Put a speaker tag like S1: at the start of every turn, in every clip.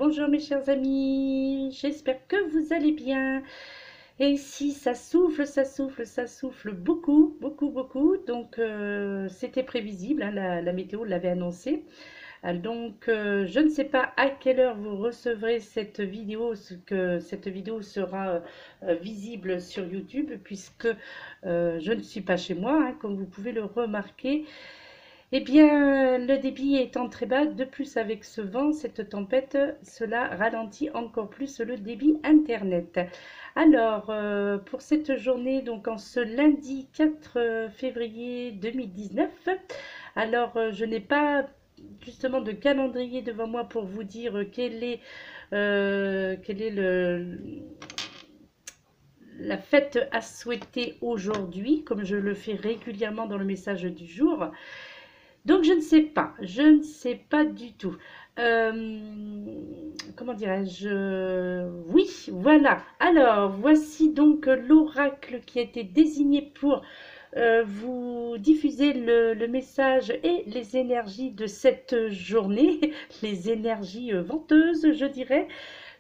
S1: bonjour mes chers amis, j'espère que vous allez bien. Et ici ça souffle, ça souffle, ça souffle beaucoup, beaucoup, beaucoup. Donc c'était prévisible, hein, la météo l'avait annoncé. Je ne sais pas à quelle heure vous recevrez cette vidéo, ce que cette vidéo sera visible sur YouTube, puisque je ne suis pas chez moi, hein, comme vous pouvez le remarquer. Eh bien, le débit étant très bas, de plus avec ce vent, cette tempête, cela ralentit encore plus le débit Internet. Alors, pour cette journée, donc en ce lundi 4 février 2019, alors je n'ai pas justement de calendrier devant moi pour vous dire quel est la fête à souhaiter aujourd'hui, comme je le fais régulièrement dans le message du jour. Donc je ne sais pas du tout. Comment dirais-je? Oui, voilà. Alors, voici donc l'oracle qui a été désigné pour vous diffuser le message et les énergies de cette journée, les énergies venteuses, je dirais.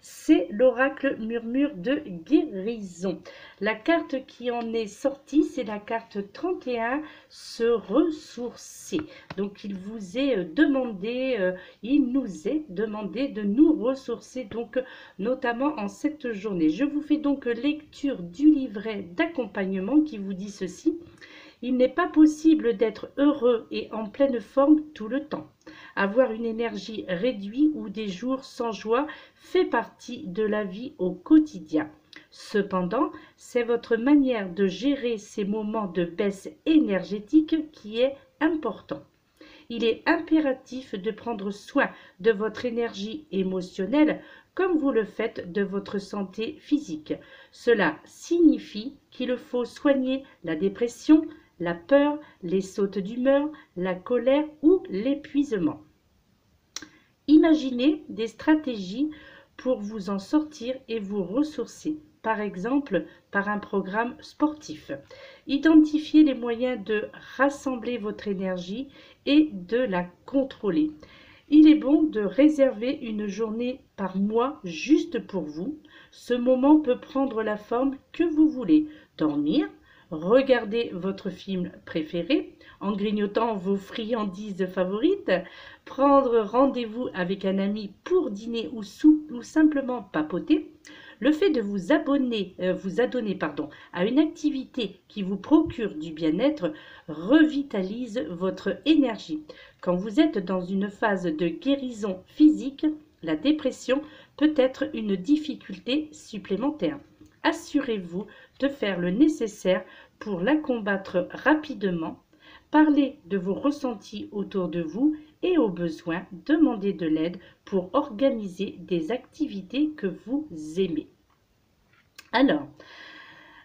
S1: C'est l'oracle murmure de guérison. La carte qui en est sortie, c'est la carte 31, se ressourcer. Donc il vous est demandé, il nous est demandé de nous ressourcer, donc notamment en cette journée. Je vous fais donc lecture du livret d'accompagnement qui vous dit ceci. Il n'est pas possible d'être heureux et en pleine forme tout le temps. Avoir une énergie réduite ou des jours sans joie fait partie de la vie au quotidien. Cependant, c'est votre manière de gérer ces moments de baisse énergétique qui est important. Il est impératif de prendre soin de votre énergie émotionnelle comme vous le faites de votre santé physique. Cela signifie qu'il faut soigner la dépression, la peur, les sautes d'humeur, la colère ou l'épuisement. Imaginez des stratégies pour vous en sortir et vous ressourcer, par exemple par un programme sportif. Identifiez les moyens de rassembler votre énergie et de la contrôler. Il est bon de réserver une journée par mois juste pour vous. Ce moment peut prendre la forme que vous voulez. Dormir, regarder votre film préféré en grignotant vos friandises favorites, prendre rendez-vous avec un ami pour dîner ou simplement papoter. Le fait de vous adonner à une activité qui vous procure du bien-être revitalise votre énergie. Quand vous êtes dans une phase de guérison physique, la dépression peut être une difficulté supplémentaire. Assurez-vous de faire le nécessaire pour la combattre rapidement. Parlez de vos ressentis autour de vous et au besoin, demandez de l'aide pour organiser des activités que vous aimez. Alors,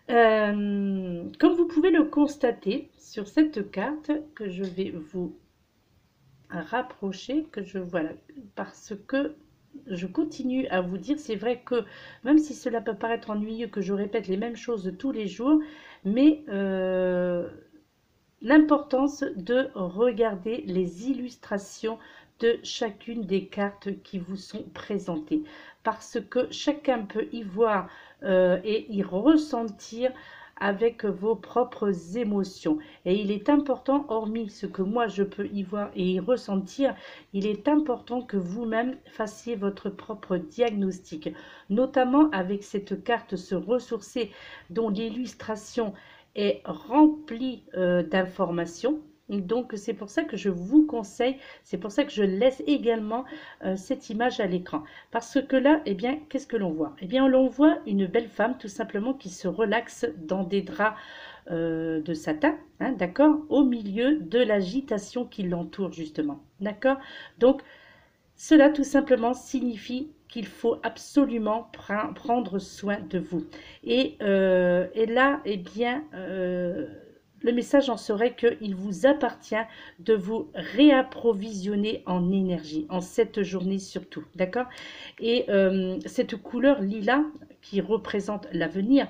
S1: comme vous pouvez le constater sur cette carte que je vais vous rapprocher, voilà, parce que je continue à vous dire, c'est vrai que même si cela peut paraître ennuyeux que je répète les mêmes choses tous les jours, mais l'importance de regarder les illustrations de chacune des cartes qui vous sont présentées, parce que chacun peut y voir et y ressentir avec vos propres émotions. Et il est important, hormis ce que moi je peux y voir et y ressentir, il est important que vous-même fassiez votre propre diagnostic, notamment avec cette carte se ressourcer, dont l'illustration est remplie d'informations. Donc c'est pour ça que je vous conseille, c'est pour ça que je laisse également cette image à l'écran. Parce que là, eh bien, qu'est-ce que l'on voit? Eh bien, l'on voit une belle femme tout simplement qui se relaxe dans des draps de satin, hein, d'accord, au milieu de l'agitation qui l'entoure justement, d'accord. Donc, cela tout simplement signifie qu'il faut absolument prendre soin de vous. Et là, eh bien, le message en serait qu'il vous appartient de vous réapprovisionner en énergie, en cette journée surtout, d'accord. Et cette couleur lilas qui représente l'avenir,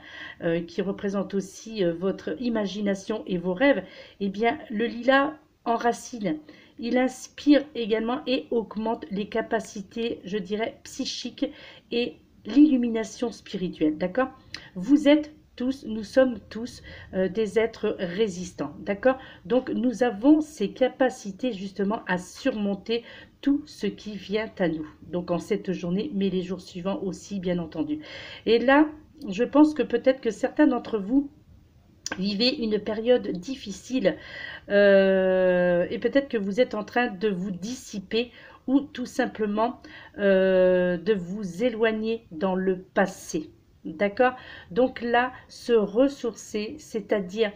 S1: qui représente aussi votre imagination et vos rêves, eh bien, le lilas enracine. il inspire également et augmente les capacités, je dirais, psychiques et l'illumination spirituelle, d'accord? Vous êtes tous, nous sommes tous des êtres résistants, d'accord? Donc nous avons ces capacités justement à surmonter tout ce qui vient à nous. Donc en cette journée, mais les jours suivants aussi, bien entendu. Et là, je pense que peut-être que certains d'entre vous vivez une période difficile et peut-être que vous êtes en train de vous dissiper ou tout simplement de vous éloigner dans le passé. D'accord? Donc là, se ressourcer, c'est-à-dire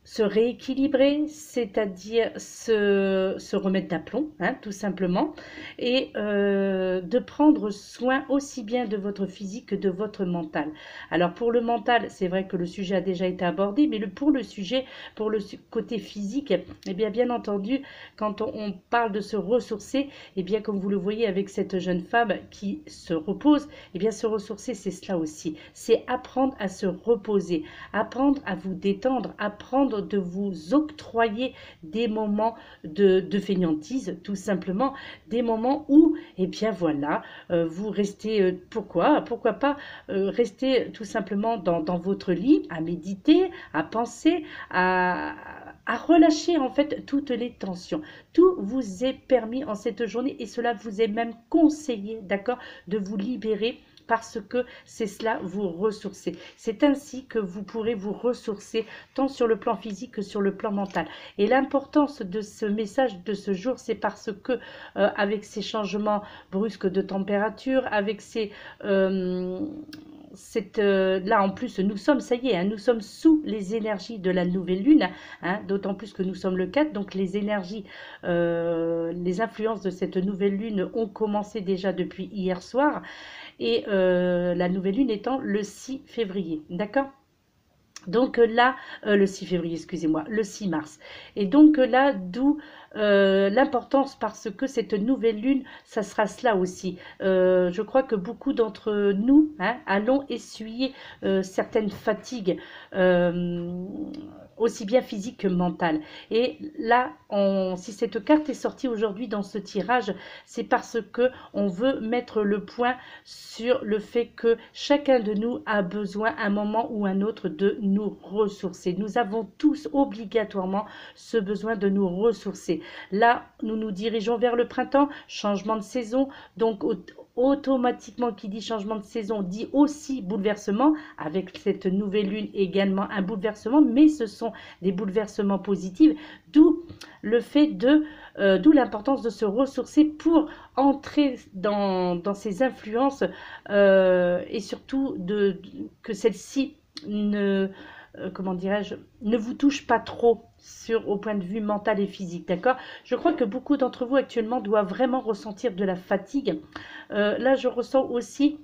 S1: se rééquilibrer, c'est-à-dire se remettre d'aplomb, hein, tout simplement, et de prendre soin aussi bien de votre physique que de votre mental. Alors pour le mental, c'est vrai que le sujet a déjà été abordé, mais pour le sujet, pour le côté physique, eh bien entendu, quand on parle de se ressourcer, eh bien comme vous le voyez avec cette jeune femme qui se repose, eh bien se ressourcer, c'est cela aussi, c'est apprendre à se reposer, apprendre à vous détendre, apprendre de vous octroyer des moments de fainéantise, tout simplement, des moments où, eh bien voilà, vous restez, pourquoi pas rester tout simplement dans votre lit, à méditer, à penser, à relâcher en fait toutes les tensions. Tout vous est permis en cette journée et cela vous est même conseillé, d'accord, de vous libérer parce que c'est cela, vous ressourcer. C'est ainsi que vous pourrez vous ressourcer tant sur le plan physique que sur le plan mental. Et l'importance de ce message de ce jour, c'est parce que avec ces changements brusques de température, avec ces... là en plus nous sommes, ça y est, hein, nous sommes sous les énergies de la nouvelle lune, hein, d'autant plus que nous sommes le 4, donc les énergies, les influences de cette nouvelle lune ont commencé déjà depuis hier soir, et la nouvelle lune étant le 6 février, d'accord? Donc là, le 6 février, excusez-moi, le 6 mars. Et donc là, d'où l'importance parce que cette nouvelle lune, ça sera cela aussi. Je crois que beaucoup d'entre nous hein, allons essuyer certaines fatigues, aussi bien physiques que mentales. Et là, si cette carte est sortie aujourd'hui dans ce tirage, c'est parce que on veut mettre le point sur le fait que chacun de nous a besoin à un moment ou un autre de nous ressourcer. Nous avons tous obligatoirement ce besoin de nous ressourcer. Là, nous nous dirigeons vers le printemps, changement de saison, donc automatiquement qui dit changement de saison dit aussi bouleversement, avec cette nouvelle lune également un bouleversement, mais ce sont des bouleversements positifs, d'où le fait de d'où l'importance de se ressourcer pour entrer dans ces influences et surtout que celles-ci ne comment dirais-je, ne vous touche pas trop au point de vue mental et physique, d'accord? Je crois que beaucoup d'entre vous actuellement doivent vraiment ressentir de la fatigue. Là, je ressens aussi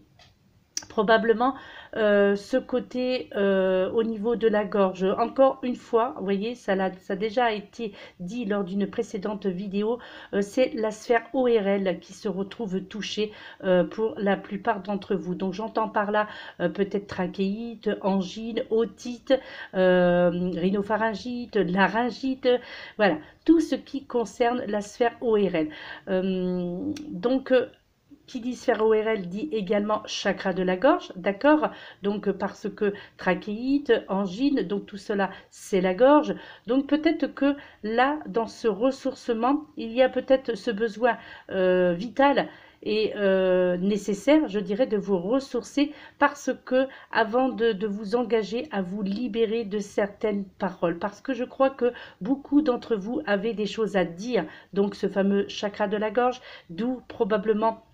S1: probablement ce côté au niveau de la gorge. Encore une fois, vous voyez, ça a déjà été dit lors d'une précédente vidéo, c'est la sphère ORL qui se retrouve touchée pour la plupart d'entre vous. Donc j'entends par là peut-être trachéite, angine, otite, rhinopharyngite, laryngite, voilà, tout ce qui concerne la sphère ORL. Donc qui dit sphère ORL dit également chakra de la gorge, d'accord? Donc parce que trachéite, angine, donc tout cela c'est la gorge. Donc peut-être que là, dans ce ressourcement, il y a peut-être ce besoin vital et nécessaire, je dirais, de vous ressourcer parce que avant de vous engager à vous libérer de certaines paroles, parce que je crois que beaucoup d'entre vous avaient des choses à dire, donc ce fameux chakra de la gorge, d'où probablement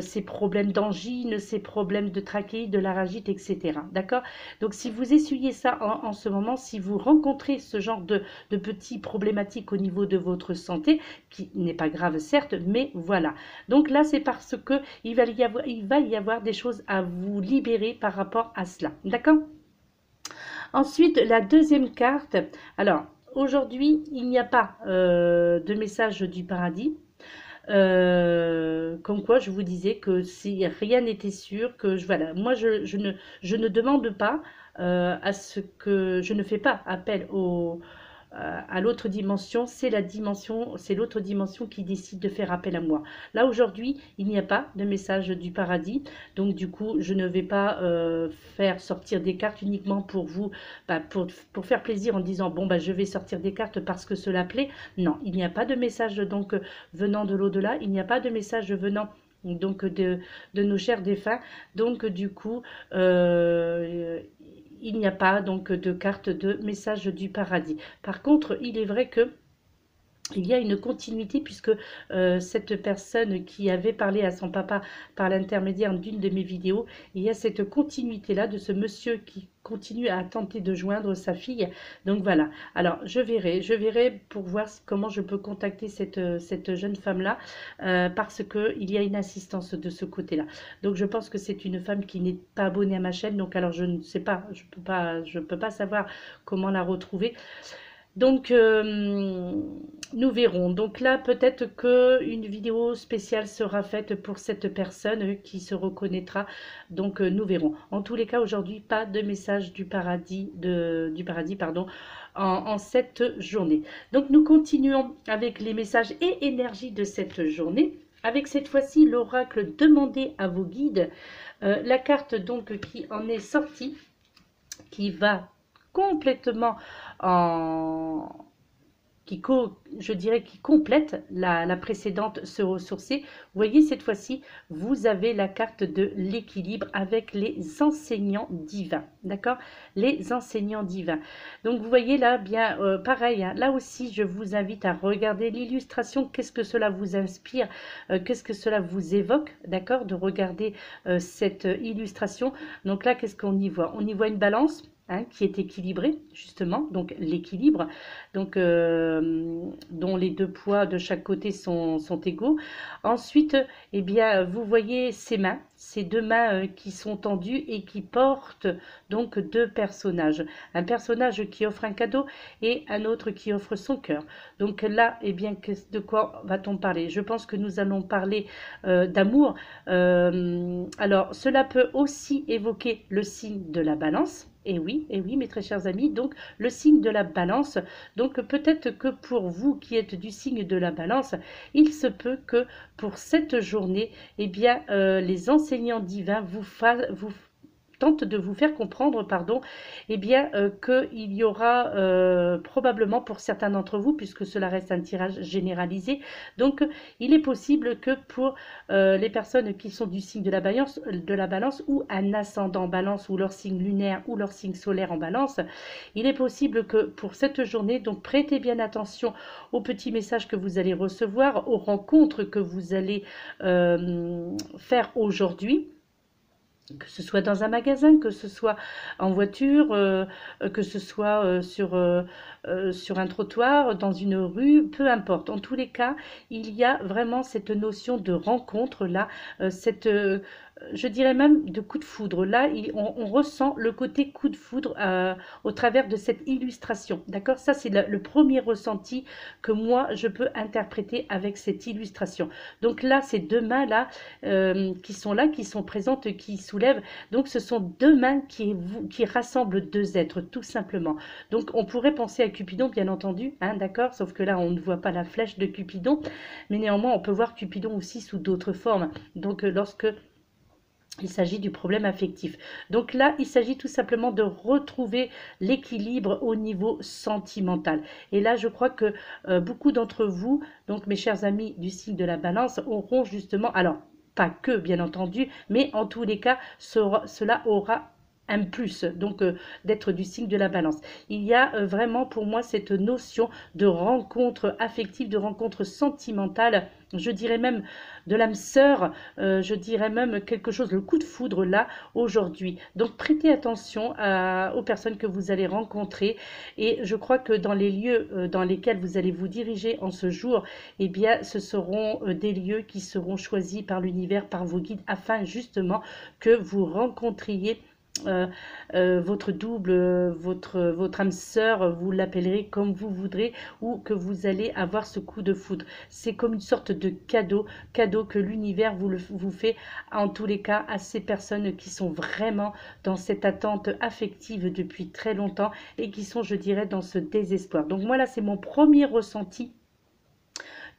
S1: ces problèmes d'angine, ces problèmes de trachéite, de laryngite, etc. D'accord? Donc si vous essuyez ça en ce moment, si vous rencontrez ce genre de petites problématiques au niveau de votre santé, qui n'est pas grave certes, mais voilà. Donc là c'est parce que il va y avoir des choses à vous libérer par rapport à cela. D'accord? Ensuite, la deuxième carte. Alors, aujourd'hui, il n'y a pas de message du paradis. Comme quoi je vous disais que si rien n'était sûr, que voilà, moi je ne demande pas à ce que je ne fais pas appel à l'autre dimension, c'est l'autre dimension qui décide de faire appel à moi. Là aujourd'hui, il n'y a pas de message du paradis, donc du coup, je ne vais pas faire sortir des cartes uniquement pour vous, pour faire plaisir en disant bon je vais sortir des cartes parce que cela plaît. Non, il n'y a pas de message donc venant de l'au-delà, il n'y a pas de message venant donc de nos chers défunts, donc du coup il n'y a pas donc de carte de message du paradis. Par contre, il est vrai que il y a une continuité puisque cette personne qui avait parlé à son papa par l'intermédiaire d'une de mes vidéos, il y a cette continuité-là de ce monsieur qui continue à tenter de joindre sa fille. Donc voilà, alors je verrai pour voir comment je peux contacter cette jeune femme-là parce qu'il y a une assistance de ce côté-là. Donc je pense que c'est une femme qui n'est pas abonnée à ma chaîne, donc alors je ne sais pas, je peux pas savoir comment la retrouver. Donc, nous verrons. Donc là, peut-être qu'une vidéo spéciale sera faite pour cette personne qui se reconnaîtra. Donc, nous verrons. En tous les cas, aujourd'hui, pas de message du paradis, pardon, en cette journée. Donc, nous continuons avec les messages et énergies de cette journée. Avec cette fois-ci, l'oracle demandé à vos guides. La carte donc qui en est sortie, qui va complètement je dirais qui complète la précédente, se ressourcer. Vous voyez, cette fois-ci, vous avez la carte de l'équilibre avec les enseignants divins, d'accord? Les enseignants divins. Donc, vous voyez là, bien pareil, hein, là aussi, je vous invite à regarder l'illustration. Qu'est-ce que cela vous inspire? Qu'est-ce que cela vous évoque, d'accord? De regarder cette illustration. Donc là, qu'est-ce qu'on y voit? On y voit une balance. Hein, qui est équilibré justement, donc l'équilibre, donc dont les deux poids de chaque côté sont égaux. Ensuite, eh bien, vous voyez ces deux mains qui sont tendues et qui portent donc deux personnages. Un personnage qui offre un cadeau et un autre qui offre son cœur. Donc là, eh bien, de quoi va-t-on parler? Je pense que nous allons parler d'amour. Alors, cela peut aussi évoquer le signe de la balance. Et oui, mes très chers amis, donc le signe de la balance. Donc peut-être que pour vous qui êtes du signe de la balance, il se peut que pour cette journée, eh bien, les enseignants divins vous tente de vous faire comprendre, pardon, eh bien, qu'il y aura probablement pour certains d'entre vous, puisque cela reste un tirage généralisé, donc il est possible que pour les personnes qui sont du signe de la balance ou un ascendant balance ou leur signe lunaire ou leur signe solaire en balance, il est possible que pour cette journée, donc prêtez bien attention aux petits messages que vous allez recevoir, aux rencontres que vous allez faire aujourd'hui, que ce soit dans un magasin, que ce soit en voiture, que ce soit sur un trottoir, dans une rue, peu importe. En tous les cas, il y a vraiment cette notion de rencontre là, je dirais même de coup de foudre. Là, on ressent le côté coup de foudre au travers de cette illustration. D'accord? Ça, c'est le premier ressenti que moi, je peux interpréter avec cette illustration. Donc là, ces deux mains-là qui sont présentes, qui soulèvent. Donc, ce sont deux mains qui rassemblent deux êtres, tout simplement. Donc, on pourrait penser à Cupidon, bien entendu, hein, d'accord? Sauf que là, on ne voit pas la flèche de Cupidon. Mais néanmoins, on peut voir Cupidon aussi sous d'autres formes. Donc, lorsque il s'agit du problème affectif. Donc là, il s'agit tout simplement de retrouver l'équilibre au niveau sentimental. Et là, je crois que beaucoup d'entre vous, donc mes chers amis du signe de la balance, auront justement, alors pas que bien entendu, mais en tous les cas, cela aura un plus, donc d'être du signe de la balance. Il y a vraiment pour moi cette notion de rencontre affective, de rencontre sentimentale, je dirais même de l'âme sœur, je dirais même quelque chose, le coup de foudre là, aujourd'hui. Donc prêtez attention aux personnes que vous allez rencontrer et je crois que dans les lieux dans lesquels vous allez vous diriger en ce jour, eh bien ce seront des lieux qui seront choisis par l'univers, par vos guides, afin justement que vous rencontriez votre double, votre âme sœur, vous l'appellerez comme vous voudrez, ou que vous allez avoir ce coup de foudre. C'est comme une sorte de cadeau que l'univers vous fait, en tous les cas, à ces personnes qui sont vraiment dans cette attente affective depuis très longtemps et qui sont, je dirais, dans ce désespoir. Donc moi là, c'est mon premier ressenti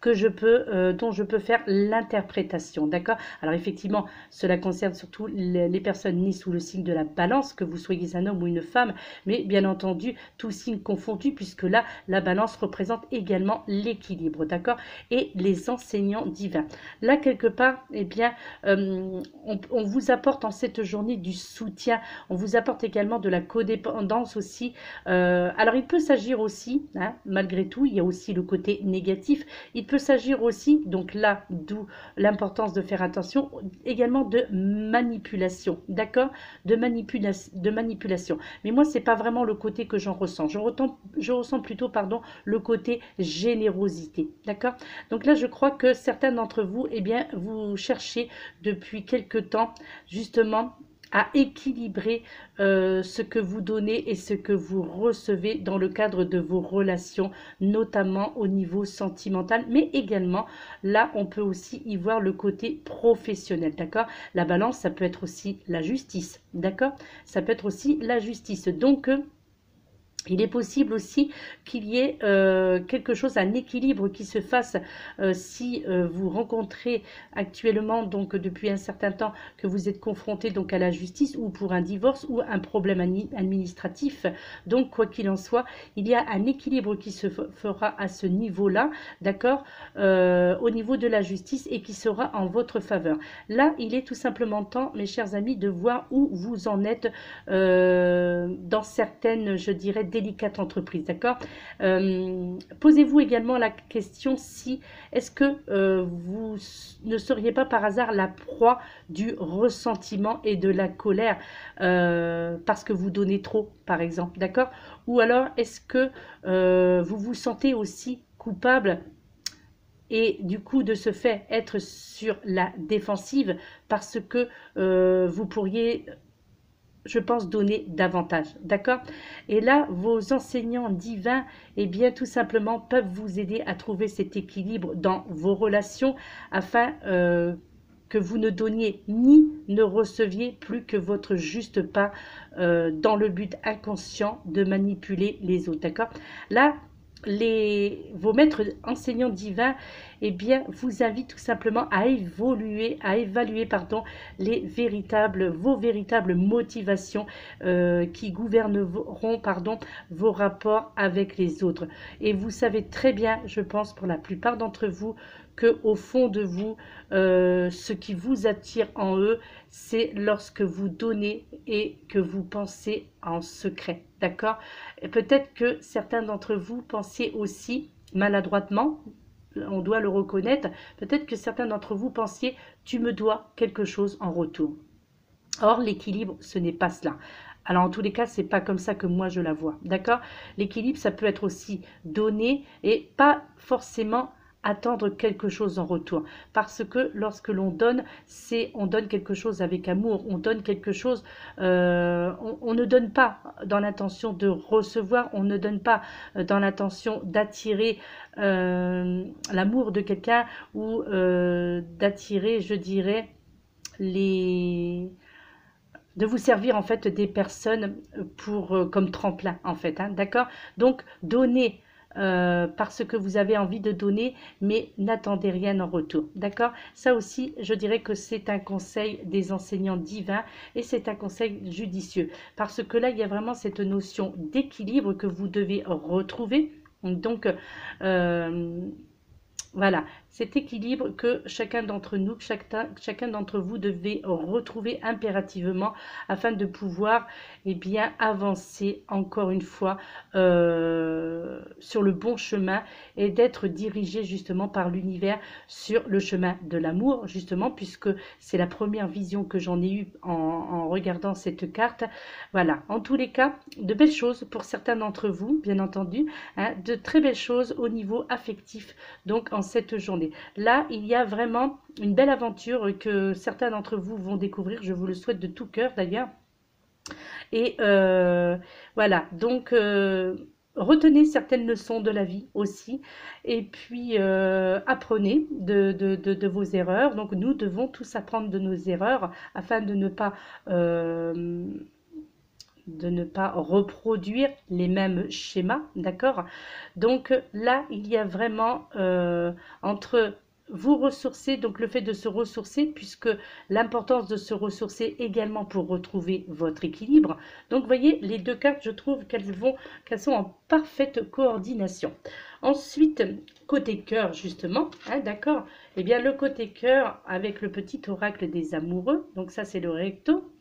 S1: que dont je peux faire l'interprétation, d'accord? Alors effectivement, cela concerne surtout les personnes nées sous le signe de la balance, que vous soyez un homme ou une femme, mais bien entendu, tous signes confondus, puisque là, la balance représente également l'équilibre, d'accord? Et les enseignants divins. Là, quelque part, eh bien, on vous apporte en cette journée du soutien, on vous apporte également de la codépendance aussi. Alors, il peut s'agir aussi, hein, malgré tout, il y a aussi le côté négatif, il peut s'agir aussi, donc là, d'où l'importance de faire attention, également de manipulation, d'accord? De manipulation. Mais moi, c'est pas vraiment le côté que j'en ressens. Je ressens plutôt, pardon, le côté générosité, d'accord? Donc là, je crois que certains d'entre vous, eh bien, vous cherchez depuis quelque temps, justement, à équilibrer ce que vous donnez et ce que vous recevez dans le cadre de vos relations, notamment au niveau sentimental, mais également, là, on peut aussi y voir le côté professionnel, d'accord? La balance, ça peut être aussi la justice, d'accord? Ça peut être aussi la justice. Donc, il est possible aussi qu'il y ait quelque chose, un équilibre qui se fasse si vous rencontrez actuellement, donc depuis un certain temps, que vous êtes confronté donc à la justice ou pour un divorce ou un problème administratif. Donc, quoi qu'il en soit, il y a un équilibre qui se fera à ce niveau-là, d'accord, au niveau de la justice et qui sera en votre faveur. Là, il est tout simplement temps, mes chers amis, de voir où vous en êtes dans certaines, je dirais, délicate entreprise, d'accord? Posez-vous également la question si, est-ce que vous ne seriez pas par hasard la proie du ressentiment et de la colère parce que vous donnez trop, par exemple, d'accord? Ou alors, est-ce que vous vous sentez aussi coupable et du coup de ce fait être sur la défensive parce que vous pourriez, je pense, donner davantage, d'accord? Et là, vos enseignants divins, eh bien, tout simplement, peuvent vous aider à trouver cet équilibre dans vos relations afin que vous ne donniez ni ne receviez plus que votre juste part dans le but inconscient de manipuler les autres, d'accord? Là, vos maîtres enseignants divins, eh bien, vous invitent tout simplement à évaluer, pardon, vos véritables motivations qui gouverneront, pardon, vos rapports avec les autres. Et vous savez très bien, je pense, pour la plupart d'entre vous, que au fond de vous, ce qui vous attire en eux, c'est lorsque vous donnez et que vous pensez en secret, d'accord? Peut-être que certains d'entre vous pensiez aussi maladroitement, on doit le reconnaître, peut-être que certains d'entre vous pensiez, tu me dois quelque chose en retour. Or, l'équilibre, ce n'est pas cela. Alors, en tous les cas, c'est pas comme ça que moi je la vois, d'accord? L'équilibre, ça peut être aussi donner et pas forcément attendre quelque chose en retour. Parce que lorsque l'on donne, on donne quelque chose avec amour, on donne quelque chose, on ne donne pas dans l'intention de recevoir, on ne donne pas dans l'intention d'attirer l'amour de quelqu'un ou d'attirer, je dirais, de vous servir en fait des personnes comme tremplin en fait, hein, d'accord? Donc donnez parce que vous avez envie de donner, mais n'attendez rien en retour, d'accord? Ça aussi, je dirais que c'est un conseil des enseignants divins et c'est un conseil judicieux, parce que là, il y a vraiment cette notion d'équilibre que vous devez retrouver. Donc, voilà, cet équilibre que chacun d'entre nous, chacun d'entre vous devez retrouver impérativement afin de pouvoir bien, avancer encore une fois sur le bon chemin et d'être dirigé justement par l'univers sur le chemin de l'amour, justement, puisque c'est la première vision que j'en ai eue en regardant cette carte. Voilà, en tous les cas, de belles choses pour certains d'entre vous, bien entendu, hein, de très belles choses au niveau affectif, donc en cette journée. Là, il y a vraiment une belle aventure que certains d'entre vous vont découvrir, je vous le souhaite de tout cœur d'ailleurs. Et voilà, donc retenez certaines leçons de la vie aussi, et puis apprenez de vos erreurs. Donc nous devons tous apprendre de nos erreurs afin de ne pas reproduire les mêmes schémas, d'accord? Donc là, il y a vraiment entre vous ressourcer, donc le fait de se ressourcer, puisque l'importance de se ressourcer également pour retrouver votre équilibre. Donc, vous voyez, les deux cartes, je trouve qu'elles sont en parfaite coordination. Ensuite, côté cœur, justement, hein, d'accord? Eh bien, le côté cœur avec le petit oracle des amoureux, donc ça, c'est le recto.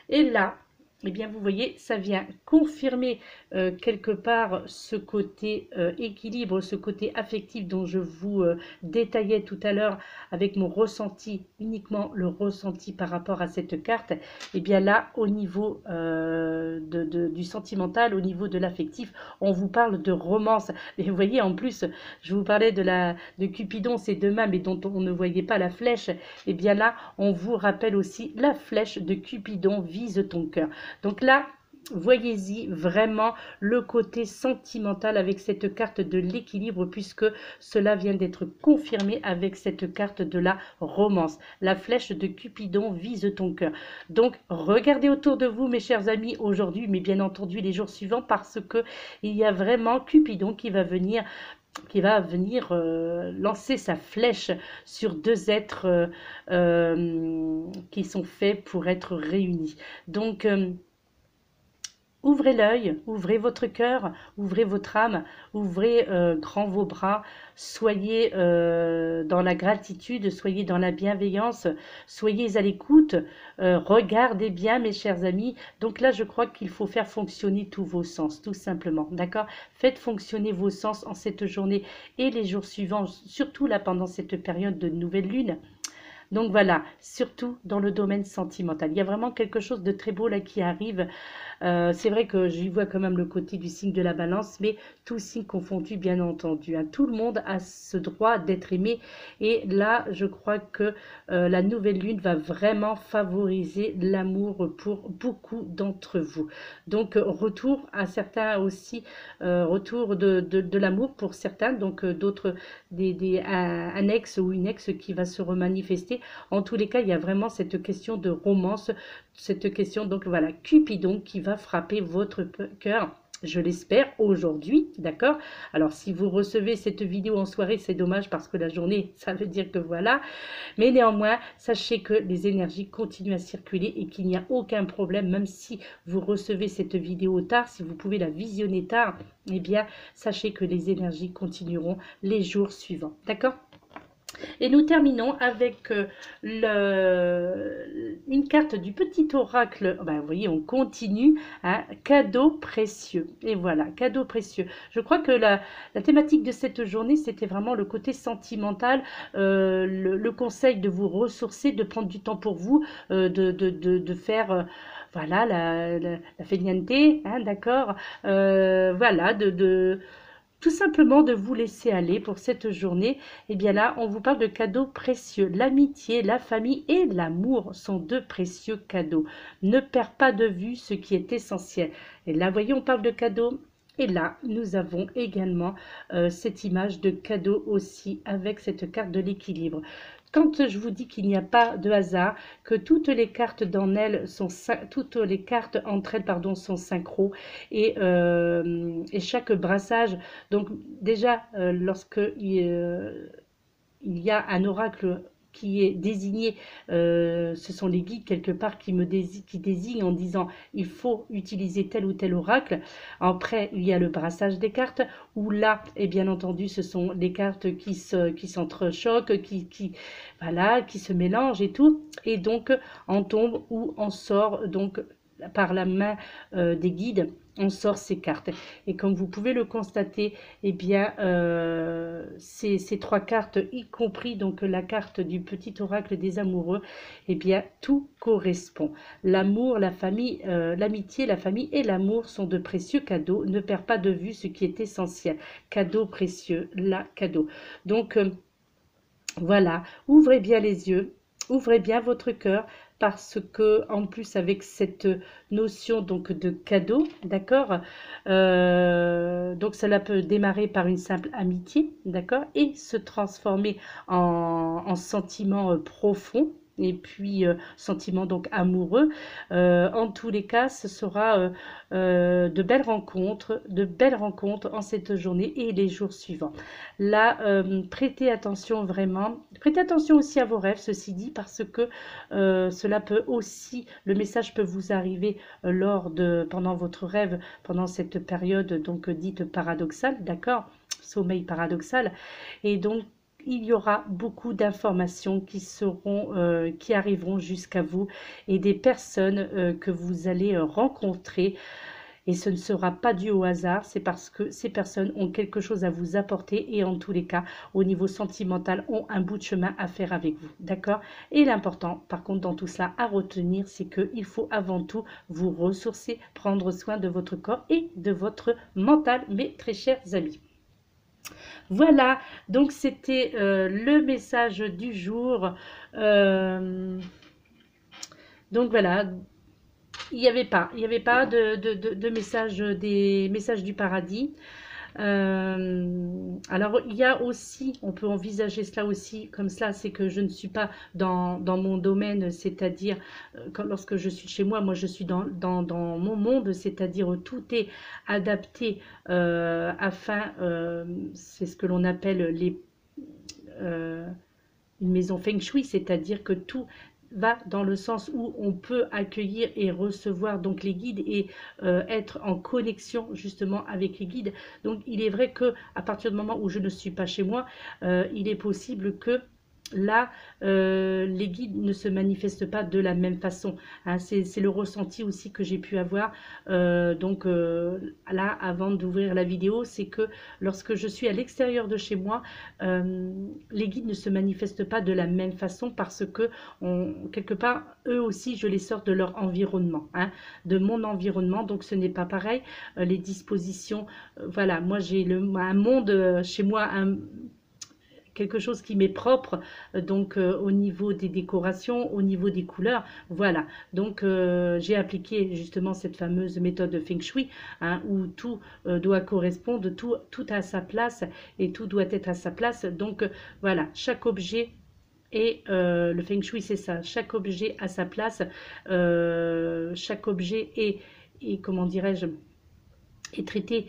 S1: Et là, eh bien, vous voyez, ça vient confirmer quelque part ce côté équilibre, ce côté affectif dont je vous détaillais tout à l'heure avec mon ressenti, uniquement le ressenti par rapport à cette carte. Eh bien là, au niveau du sentimental, au niveau de l'affectif, on vous parle de romance. Et vous voyez, en plus, je vous parlais de Cupidon, ces deux mains, mais dont on ne voyait pas la flèche. Eh bien là, on vous rappelle aussi la flèche de Cupidon vise ton cœur. Donc là, voyez-y vraiment le côté sentimental avec cette carte de l'équilibre, puisque cela vient d'être confirmé avec cette carte de la romance. La flèche de Cupidon vise ton cœur. Donc regardez autour de vous, mes chers amis, aujourd'hui, mais bien entendu les jours suivants, parce que il y a vraiment Cupidon qui va venir lancer sa flèche sur deux êtres qui sont faits pour être réunis. Donc, ouvrez l'œil, ouvrez votre cœur, ouvrez votre âme, ouvrez grand vos bras, soyez dans la gratitude, soyez dans la bienveillance, soyez à l'écoute, regardez bien mes chers amis. Donc là, je crois qu'il faut faire fonctionner tous vos sens, tout simplement, d'accord? Faites fonctionner vos sens en cette journée et les jours suivants, surtout là pendant cette période de nouvelle lune. Donc voilà, surtout dans le domaine sentimental. Il y a vraiment quelque chose de très beau là qui arrive. C'est vrai que j'y vois quand même le côté du signe de la balance, mais tout signe confondu, bien entendu, hein. Tout le monde a ce droit d'être aimé. Et là, je crois que la nouvelle lune va vraiment favoriser l'amour pour beaucoup d'entre vous. Donc, retour à certains aussi, retour de l'amour pour certains, donc d'autres, un ex ou une ex qui va se remanifester. En tous les cas, il y a vraiment cette question de romance, cette question, donc voilà, Cupidon qui va frapper votre cœur. Je l'espère aujourd'hui, d'accord? Alors, si vous recevez cette vidéo en soirée, c'est dommage parce que la journée, ça veut dire que voilà. Mais néanmoins, sachez que les énergies continuent à circuler et qu'il n'y a aucun problème, même si vous recevez cette vidéo tard, si vous pouvez la visionner tard, eh bien, sachez que les énergies continueront les jours suivants, d'accord? Et nous terminons avec une carte du petit oracle. Ben, vous voyez, on continue. Hein, cadeau précieux. Et voilà, cadeau précieux. Je crois que la thématique de cette journée, c'était vraiment le côté sentimental, le conseil de vous ressourcer, de prendre du temps pour vous, de faire... voilà, la feignante, hein, d'accord. Voilà, tout simplement de vous laisser aller pour cette journée. Et bien là, on vous parle de cadeaux précieux. L'amitié, la famille et l'amour sont deux précieux cadeaux. Ne perds pas de vue ce qui est essentiel. Et là, voyez, on parle de cadeaux. Et là, nous avons également cette image de cadeau aussi avec cette carte de l'équilibre. Quand je vous dis qu'il n'y a pas de hasard, que toutes les cartes entre elles, pardon, sont synchro et chaque brassage, donc déjà lorsque il y a un oracle qui est désigné, ce sont les guides quelque part qui désignent en disant il faut utiliser tel ou tel oracle. Après, il y a le brassage des cartes, où là, et bien entendu, ce sont les cartes qui s'entrechoquent, voilà, qui se mélangent et tout. Et donc, on tombe ou on sort donc par la main des guides, on sort ces cartes. Et comme vous pouvez le constater, eh bien, ces trois cartes, y compris donc la carte du petit oracle des amoureux, eh bien, tout correspond. L'amour, la famille, l'amitié, la famille et l'amour sont de précieux cadeaux. Ne perds pas de vue ce qui est essentiel. Cadeau précieux, là, cadeau. Donc, voilà, ouvrez bien les yeux. Ouvrez bien votre cœur, parce que en plus avec cette notion donc de cadeau, d'accord, donc cela peut démarrer par une simple amitié, d'accord, et se transformer en sentiment profond. Et puis sentiment donc amoureux. En tous les cas, ce sera de belles rencontres en cette journée et les jours suivants. Là, prêtez attention vraiment. Prêtez attention aussi à vos rêves, ceci dit, parce que cela peut aussi, le message peut vous arriver pendant votre rêve, pendant cette période donc dite paradoxale, d'accord, sommeil paradoxal, et donc il y aura beaucoup d'informations qui arriveront jusqu'à vous et des personnes que vous allez rencontrer. Et ce ne sera pas dû au hasard, c'est parce que ces personnes ont quelque chose à vous apporter et en tous les cas, au niveau sentimental, ont un bout de chemin à faire avec vous. D'accord? Et l'important, par contre, dans tout cela, à retenir, c'est qu'il faut avant tout vous ressourcer, prendre soin de votre corps et de votre mental, mes très chers amis. Voilà, donc c'était le message du jour. Donc voilà, il n'y avait pas de message, des messages du paradis. Alors, il y a aussi, on peut envisager cela aussi comme cela, c'est que je ne suis pas dans mon domaine, c'est-à-dire, lorsque je suis chez moi, moi je suis dans mon monde, c'est-à-dire tout est adapté c'est ce que l'on appelle une maison feng shui, c'est-à-dire que tout va dans le sens où on peut accueillir et recevoir donc les guides et être en connexion justement avec les guides. Donc il est vrai que à partir du moment où je ne suis pas chez moi, il est possible que là, les guides ne se manifestent pas de la même façon. Hein. C'est le ressenti aussi que j'ai pu avoir. Là, avant d'ouvrir la vidéo, c'est que lorsque je suis à l'extérieur de chez moi, les guides ne se manifestent pas de la même façon parce que quelque part, eux aussi, je les sors de leur environnement, hein, de mon environnement. Donc, ce n'est pas pareil. Les dispositions, voilà, moi j'ai un monde chez moi, quelque chose qui m'est propre, donc au niveau des décorations, au niveau des couleurs, voilà. Donc j'ai appliqué justement cette fameuse méthode Feng Shui, hein, où tout doit correspondre, tout a sa place et tout doit être à sa place. Donc voilà, chaque objet et le Feng Shui, c'est ça. Chaque objet a sa place. Chaque objet est comment dirais-je, est traité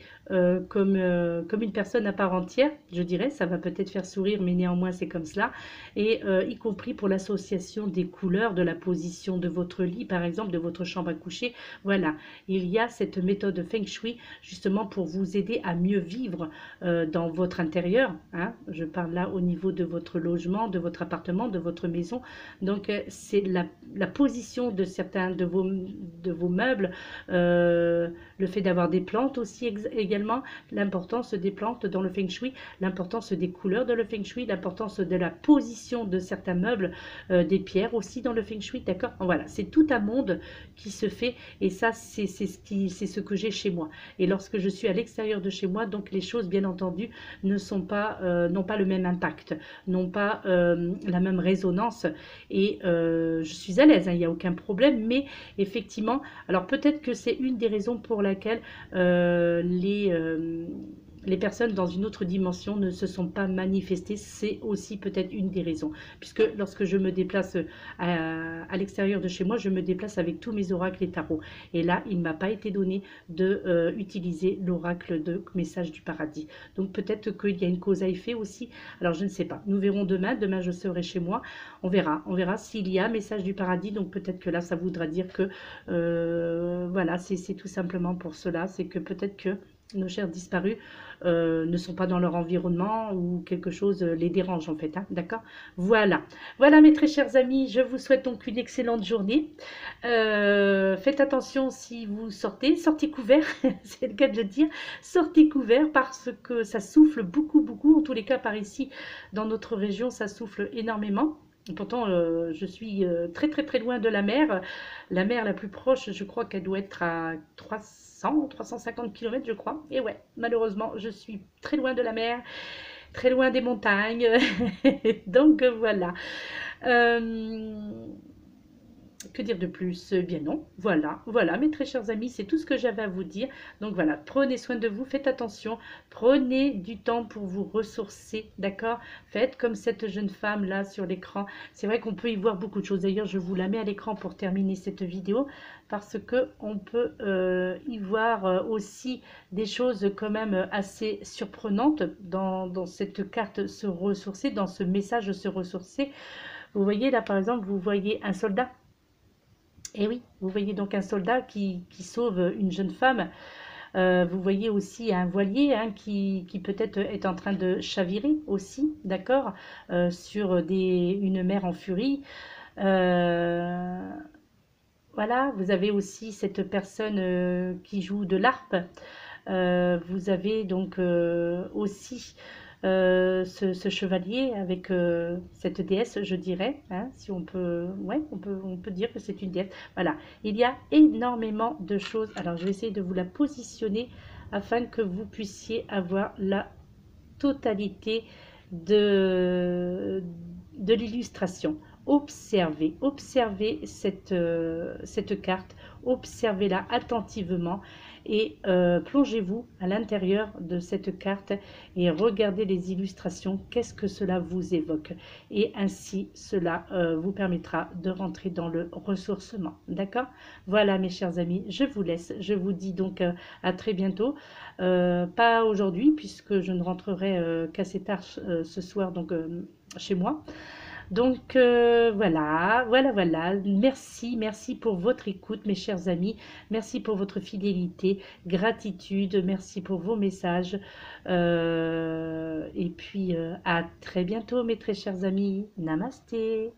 S1: comme une personne à part entière, je dirais. Ça va peut-être faire sourire, mais néanmoins c'est comme cela. Et y compris pour l'association des couleurs, de la position de votre lit, par exemple, de votre chambre à coucher. Voilà, il y a cette méthode Feng Shui justement pour vous aider à mieux vivre dans votre intérieur. Hein. Je parle là au niveau de votre logement, de votre appartement, de votre maison. Donc c'est la position de certains de vos meubles, le fait d'avoir des plantes aussi également, l'importance des plantes dans le Feng Shui, l'importance des couleurs dans le Feng Shui, l'importance de la position de certains meubles, des pierres aussi dans le Feng Shui, d'accord. Voilà, c'est tout un monde qui se fait et ça c'est ce que j'ai chez moi. Et lorsque je suis à l'extérieur de chez moi, donc les choses bien entendu n'ont pas le même impact, n'ont pas la même résonance et je suis à l'aise, hein, il n'y a aucun problème, mais effectivement, alors peut-être que c'est une des raisons pour laquelle les personnes dans une autre dimension ne se sont pas manifestées. C'est aussi peut-être une des raisons. Puisque lorsque je me déplace à l'extérieur de chez moi, je me déplace avec tous mes oracles et tarots. Et là, il ne m'a pas été donné d'utiliser l'oracle de message du paradis. Donc peut-être qu'il y a une cause à effet aussi. Alors je ne sais pas. Nous verrons demain. Demain, je serai chez moi. On verra s'il y a message du paradis. Donc peut-être que là, ça voudra dire que voilà, c'est tout simplement pour cela. C'est que peut-être que nos chers disparus ne sont pas dans leur environnement ou quelque chose les dérange en fait, hein, d'accord. Voilà mes très chers amis, je vous souhaite donc une excellente journée. Faites attention si vous sortez couvert, c'est le cas de le dire, sortez couvert parce que ça souffle beaucoup, en tous les cas par ici dans notre région ça souffle énormément. Pourtant, je suis très loin de la mer. La mer la plus proche, je crois qu'elle doit être à 350 km, je crois. Et ouais, malheureusement, je suis très loin de la mer, très loin des montagnes. Donc voilà. Que dire de plus? Eh bien non, voilà, voilà mes très chers amis, c'est tout ce que j'avais à vous dire. Donc voilà, prenez soin de vous, faites attention, prenez du temps pour vous ressourcer, d'accord? Faites comme cette jeune femme là sur l'écran. C'est vrai qu'on peut y voir beaucoup de choses. D'ailleurs, je vous la mets à l'écran pour terminer cette vidéo parce que on peut y voir aussi des choses quand même assez surprenantes dans cette carte se ressourcer, dans ce message se ressourcer. Vous voyez là par exemple, vous voyez un soldat. Et oui, vous voyez donc un soldat qui sauve une jeune femme. Vous voyez aussi un voilier hein, qui peut-être est en train de chavirer aussi, d'accord, sur une mer en furie. Euh, voilà, vous avez aussi cette personne qui joue de l'harpe. Vous avez donc aussi ce chevalier avec cette déesse, je dirais, hein, si on peut, ouais, on peut dire que c'est une déesse. Voilà, il y a énormément de choses. Alors, je vais essayer de vous la positionner afin que vous puissiez avoir la totalité de l'illustration. Observez, observez cette carte, observez-la attentivement et plongez-vous à l'intérieur de cette carte et regardez les illustrations, qu'est-ce que cela vous évoque. Et ainsi, cela vous permettra de rentrer dans le ressourcement. D'accord? Voilà mes chers amis, je vous laisse. Je vous dis donc à très bientôt. Pas aujourd'hui puisque je ne rentrerai qu'assez tard ce soir donc chez moi. Donc voilà, voilà, voilà. Merci, merci pour votre écoute, mes chers amis. Merci pour votre fidélité, gratitude. Merci pour vos messages. Et puis à très bientôt, mes très chers amis. Namasté.